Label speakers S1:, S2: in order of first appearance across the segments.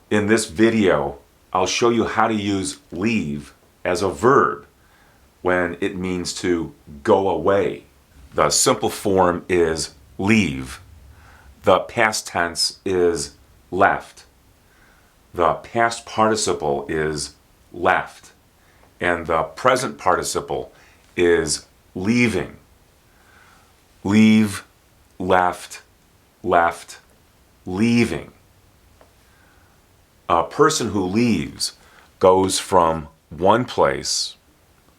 S1: In this video, I'll show you how to use leave as a verb when it means to go away. The simple form is leave. The past tense is left. The past participle is left. And the present participle is leaving. Leave, left, left, leaving. A person who leaves goes from one place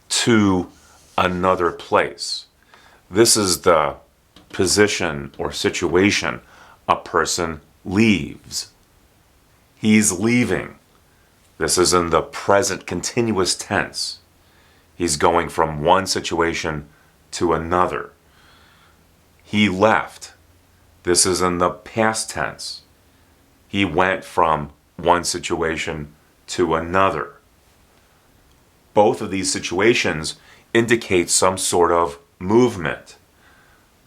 S1: to another place. This is the position or situation a person leaves. He's leaving. This is in the present continuous tense. He's going from one situation to another. He left. This is in the past tense. He went from one situation to another. Both of these situations indicate some sort of movement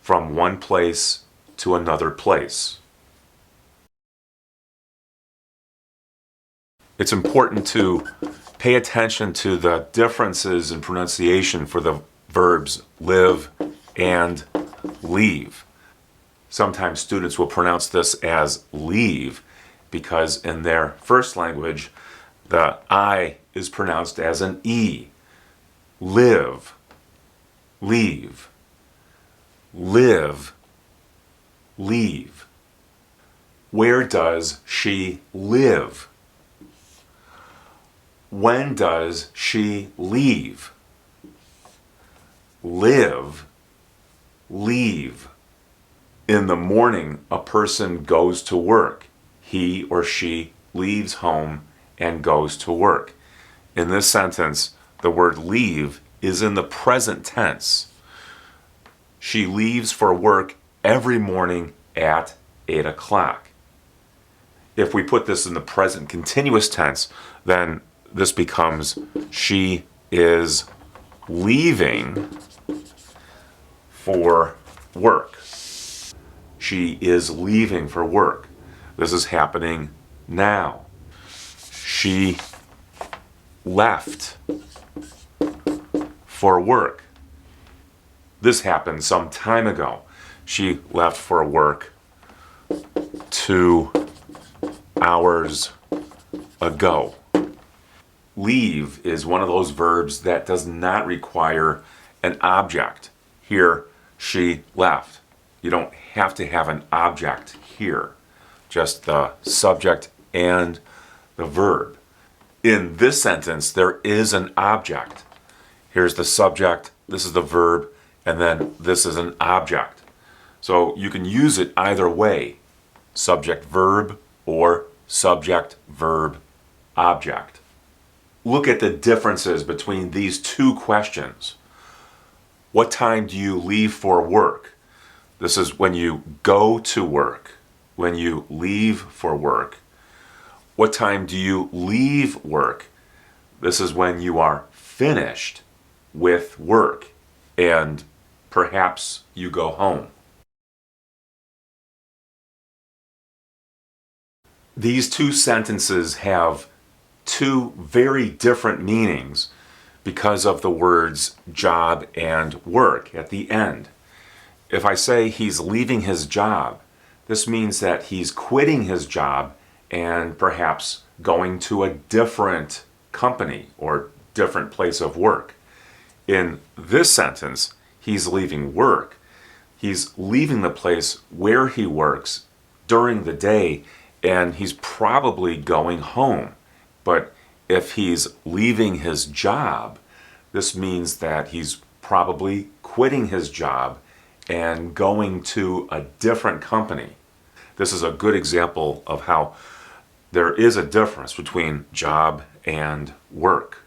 S1: from one place to another place. It's important to pay attention to the differences in pronunciation for the verbs live and leave. Sometimes students will pronounce this as leave because in their first language, the I is pronounced as an E. Live, leave, live, leave. Where does she live? When does she leave? Live, leave. In the morning, a person goes to work. He or she leaves home and goes to work. In this sentence, the word leave is in the present tense. She leaves for work every morning at 8 o'clock. If we put this in the present continuous tense, then this becomes she is leaving for work. She is leaving for work. This is happening now. She left for work. This happened some time ago. She left for work 2 hours ago. Leave is one of those verbs that does not require an object. Here, she left. You don't have to have an object here, just the subject and the verb. In this sentence, there is an object. Here's the subject, this is the verb, and then this is an object. So you can use it either way, subject-verb or subject-verb-object. Look at the differences between these two questions. What time do you leave for work? This is when you go to work. When you leave for work. What time do you leave work? This is when you are finished with work and perhaps you go home. These two sentences have two very different meanings because of the words job and work at the end. If I say he's leaving his job, this means that he's quitting his job and perhaps going to a different company or different place of work. In this sentence, he's leaving work. He's leaving the place where he works during the day and he's probably going home. But if he's leaving his job, this means that he's probably quitting his job and going to a different company. This is a good example of how there is a difference between job and work.